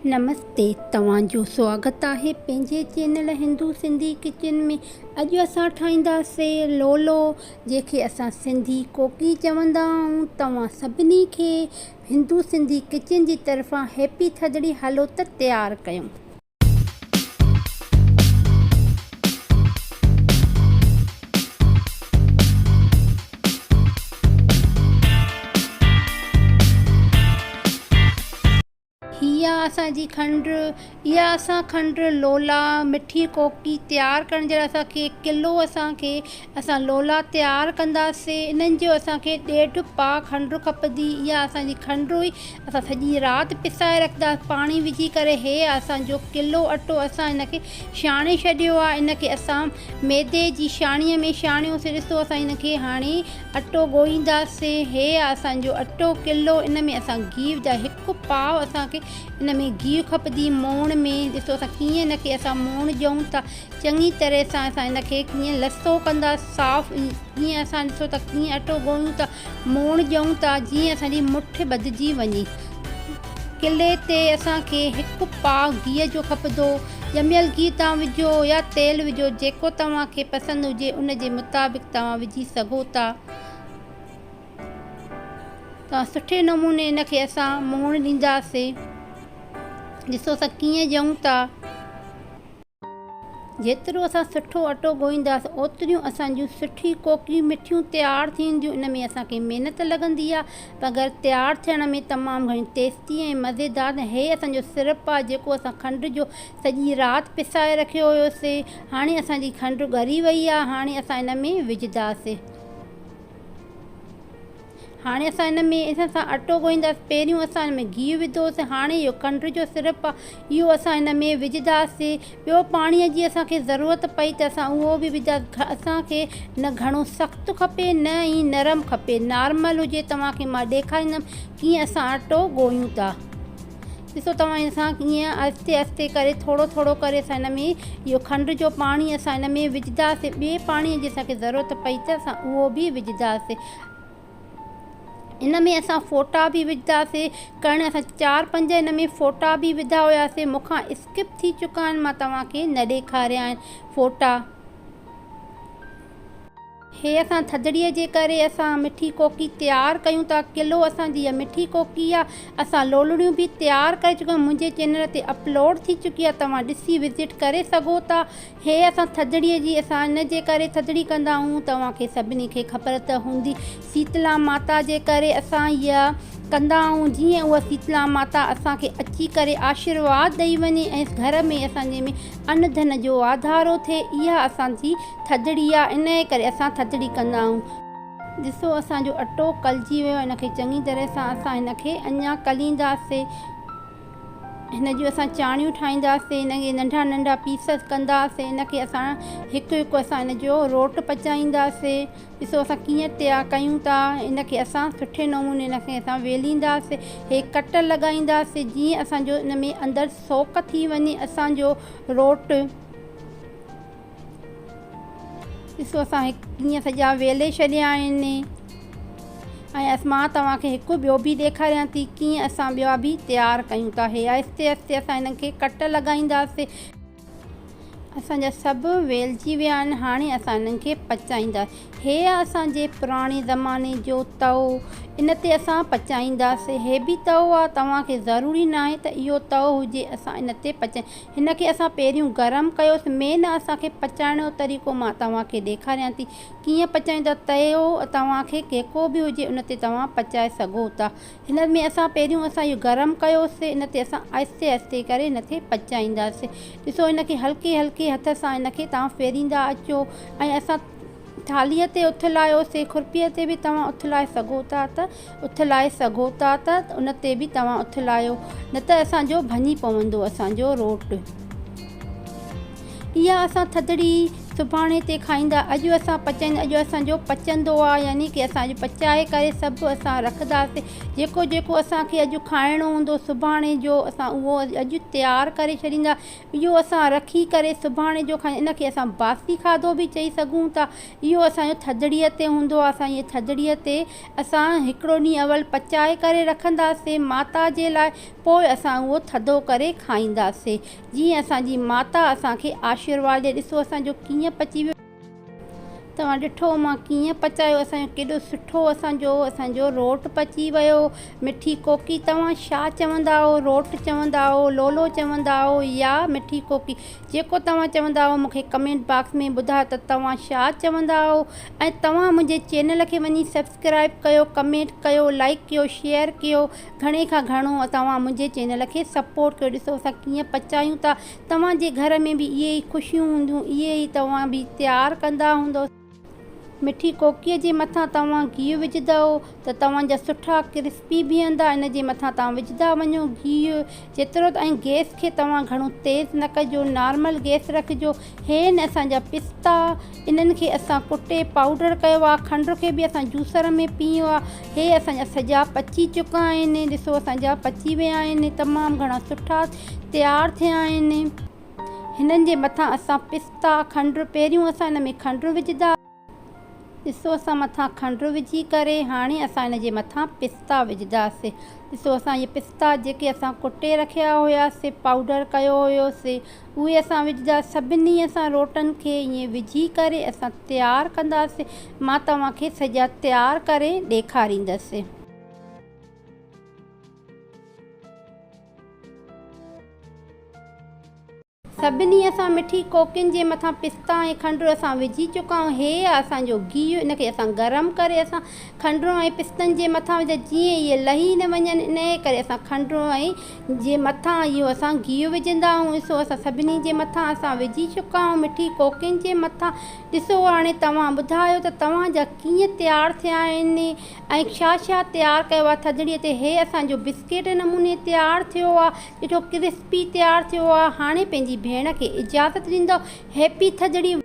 नमस्ते, तव्हांजो स्वागत आहे पंहिंजे चैनल हिंदू सिंधी किचन में। अॼु असां ठाहींदासीं लोलो, जंहिंखे असां सिंधी कोकी चवंदा आहियूं। तव्हां सभिनी खे हिंदू सिंधी किचन जी तरफ़ां हैप्पी थधिड़ी। हलो त तयारु कयूं। इहा असां खंड लोला मिठी कोकी तयारु करण जे लाइ असां लोला तयारु कंदासीं। इन्हनि जो असांखे 1.5 पाउ खंड खपंदी। इहा असांजी खंड हुई, असां सॼी राति पिसाए रखंदासीं पाणी विझी करे। हे असांजो किलो अटो असां हिनखे छाणे छॾियो आहे। इनखे असां मैदे जी छाणीअ में छाणियोसीं। ॾिसो असां हिनखे हाणे अटो ॻोहींदासीं। हे असांजो अटो किलो। इन में असां गीहु जा 1 पाउ असांखे इन में गीहु खपंदी मोण में। ॾिसो असां कीअं हिनखे असां मोण ॾियूं था चङी तरह सां। असां हिनखे कीअं लसो कंदा साफ़, कीअं असां ॾिसो था कीअं अटो ॻोहियूं था, मोण ॾियूं था जीअं असांजी मुठ ॿधिजी वञे। किले ते असांखे 1 पाउ गीह जो खपंदो। ॼमियल गीहु तव्हां विझो या तेल विझो, जेको तव्हांखे पसंदि हुजे उन जे मुताबिक़ तव्हां विझी सघो था। तव्हां सुठे नमूने इनखे असां मोण ॾींदासीं। ॾिसो असां कीअं ॾियूं था। जेतिरो असां सुठो अटो ॻोहींदासीं ओतिरियूं असांजियूं सुठी कोकियूं मिठियूं तयारु थींदियूं। इन में असांखे महिनत लॻंदी आहे, मगर तयारु थियण में तमामु घणी टेस्टी ऐं मज़ेदार। हे असांजो सिरप आहे जेको असां खंड जो सॼी राति पिसाए रखियो हुयोसीं। हाणे असांजी खंड ॻरी वई आहे। हाणे असां इन में विझंदासीं। हाणे असां इन में अटो ॻोहींदासीं। पहिरियों असां इन में गीहु विधोसीं। हाणे इहो खंड जो सिरप आहे, इहो असां इन में विझंदासीं। ॿियो पाणीअ जी असांखे ज़रूरत पई त असां उहो बि विझंदासीं। असांखे न घणो सख़्तु खपे न ई नरम खपे, नॉर्मल हुजे। तव्हांखे मां ॾेखारींदमि कीअं असां अटो ॻोहियूं था। ॾिसो तव्हां असां कीअं आहिस्ते आहिस्ते करे थोरो थोरो करे असां इन में इहो खंड जो पाणी असां इन में विझंदासीं। ॿिए पाणीअ जी असांखे ज़रूरत पई त असां उहो बि विझंदासीं। इन में असां फ़ोटा बि विझंदासीं। करण असां 4-5 इन में फ़ोटा बि विधा हुआसीं। मूंखां स्किप थी चुका आहिनि, मां तव्हांखे न ॾेखारिया आहिनि फ़ोटा। हे असां थधिड़ीअ जे करे असां मिठी कोकी तयारु कयूं था। किलो असांजी इहा मिठी कोकी आहे। असां लोलड़ियूं बि तयारु करे चुका आहियूं, मुंहिंजे चैनल ते अपलोड थी चुकी आहे, तव्हां ॾिसी विज़िट करे सघो था। हे असां थधिड़ीअ जी असां इन जे करे थधिड़ी कंदा आहियूं, तव्हांखे सभिनी खे ख़बर त हूंदी। शीतला माता जे करे असां इहा कंदा आहियूं, जीअं उहा शीतला माता असांखे अची करे आशीर्वाद ॾेई वञे ऐं घर में असांजे में अन्न धन जो वाधारो थिए। इहा असांजी थधिड़ी आहे, इन जे करे असां थधिड़ी कंदा आहियूं। ॾिसो असांजो अटो कलजी वियो आहे। हिनखे चङी तरह सां असां हिनखे अञा कलींदासीं। हिन जूं असां चाणियूं ठाहींदासीं। हिनखे नंढा नंढा पीस कंदासीं। हिनखे असां हिकु हिकु असां हिन जो रोट पचाईंदासीं। ॾिसो असां कीअं तयारु कयूं था। हिनखे असां सुठे नमूने हिनखे असां वेलींदासीं। हे कट लॻाईंदासीं जीअं असांजो इन में अंदरि सोक थी वञे असांजो रोट। ॾिसो असां कीअं सॼा वेले छॾिया आहिनि। ऐं मां तव्हांखे हिकु ॿियो बि ॾेखारियां थी कीअं असां ॿिया बि तयारु कयूं था। हे आहिस्ते आहिस्ते असां हिननि खे कट लॻाईंदासीं। असांजा सभु वेलजी विया आहिनि। हाणे असां हिननि खे पचाईंदासीं। हे असांजे पुराणे ज़माने जो तओ, इन ते असां पचाईंदासीं। हे बि तओ आहे, तव्हांखे ज़रूरी न आहे त इहो तओ हुजे असां इन ते हिनखे असां पहिरियों गरम कयोसीं। मेन असांखे पचाइण जो तरीक़ो मां तव्हांखे ॾेखारियां थी कीअं पचाईंदा। तयो तव्हांखे केको बि हुजे उन ते तव्हां पचाए सघो था। हिन में असां पहिरियों असां इहो गरम कयोसीं। इन ते असां आहिस्ते आहिस्ते करे इन ते पचाईंदासीं। ॾिसो हिनखे हल्के हल्के हथ सां हिनखे तव्हां फेरींदा अचो। ऐं असां थालीअ ते उथलायोसीं। खुरपीअ ते बि तव्हां उथलाए सघो था त उन ते बि तव्हां उथलायो, न त असांजो भञी पवंदो असांजो रोट। इहा असां थधिड़ी सुभाणे ते खाईंदा। अॼु असां पचाईंदा, अॼु असांजो पचंदो आहे, यानी कि असां अॼु पचाए करे सभु असां रखंदासीं। जेको जेको असांखे अॼु खाइणो हूंदो सुभाणे जो असां उहो अॼु तयारु करे छॾींदा। इहो असां रखी करे सुभाणे जो इनखे असां बासी खाधो बि चई सघूं था। इहो असांजो थधिड़ीअ ते हूंदो आहे। असां इहे थधिड़ीअ ते असां हिकिड़ो ॾींहुं अवल पचाए करे रखंदासीं माता जे लाइ, पोइ असां उहो थधो करे खाईंदासीं। जीअं असांजी माता असांखे आशीर्वाद ॾे। ॾिसो असांजो कीअं पची वियो, तव्हां ॾिठो मां कीअं पचायो। असांजो केॾो सुठो असांजो रोट पची वियो। मिठी कोकी तव्हां छा चवंदा हो, रोट चवंदा हो, लोलो चवंदा हो या मिठी कोकी, जेको तव्हां चवंदा हो मूंखे कमेंट बॉक्स में ॿुधायो त तव्हां छा चवंदा हो। ऐं तव्हां मुंहिंजे चैनल खे वञी सब्सक्राइब कयो, कमेंट कयो, लाइक कयो, शेयर कयो। घणे खां घणो तव्हां मुंहिंजे चैनल खे सपोर्ट कयो। ॾिसो असां कीअं पचायूं था। तव्हांजे घर में बि इहे ई ख़ुशियूं हूंदियूं, इहे ई तव्हां बि तयारु कंदा हूंदो। मिठी कोकीअ जे मथां तव्हां गिहु विझंदव त तव्हांजा सुठा क्रिस्पी बीहंदा। इन जे मथां तव्हां विझंदा वञो गिहु जेतिरो। ऐं गैस खे तव्हां घणो तेज़ न कजो, नॉर्मल गैस रखिजो। हे न असांजा पिस्ता, इन्हनि खे असां कुटे पाउडर कयो आहे। खंड खे बि असां जूसर में पियो आहे। हे असांजा सॼा पची चुका आहिनि। ॾिसो असांजा पची विया आहिनि, तमामु घणा सुठा तयारु थिया आहिनि। हिननि जे मथां असां पिस्ता, खंड, पहिरियों असां हिन में खंड विझंदा। ॾिसो असां मथां खंड विझी करे हाणे असां इन जे मथां पिस्ता विझंदासीं। ॾिसो असां इहे पिस्ता जेके असां कुटे रखिया हुयासीं, पाउडर कयो हुयोसीं, उहे असां विझंदा। सभिनी असां रोटनि खे ईअं विझी करे असां तयारु कंदासीं। मां तव्हांखे सॼा तयारु करे ॾेखारींदसि। सभिनी असां मिठी कोकियुनि जे मथां पिस्ता ऐं खंड असां विझी चुका आहियूं। हे आहे असांजो गिहु, इनखे असां गरम करे असां खंड ऐं पिस्तनि जे मथां विझ, जीअं इहे लही न वञनि। इन करे असां खंड ऐं जे मथां इहो असां गिहु विझंदा आहियूं। ॾिसो असां सभिनी जे मथां असां विझी चुका आहियूं मिठी कोकियुनि जे मथां। ॾिसो हाणे तव्हां ॿुधायो त तव्हांजा कीअं तयारु थिया आहिनि ऐं छा छा तयारु कयो आहे थधिड़ीअ ते। हे असांजो बिस्किट नमूने तयारु थियो आहे, ॾिठो क्रिस्पी तयारु थियो आहे। हाणे पंहिंजी भेण खे इजाज़त ॾींदो। हैप्पी थधिड़ी।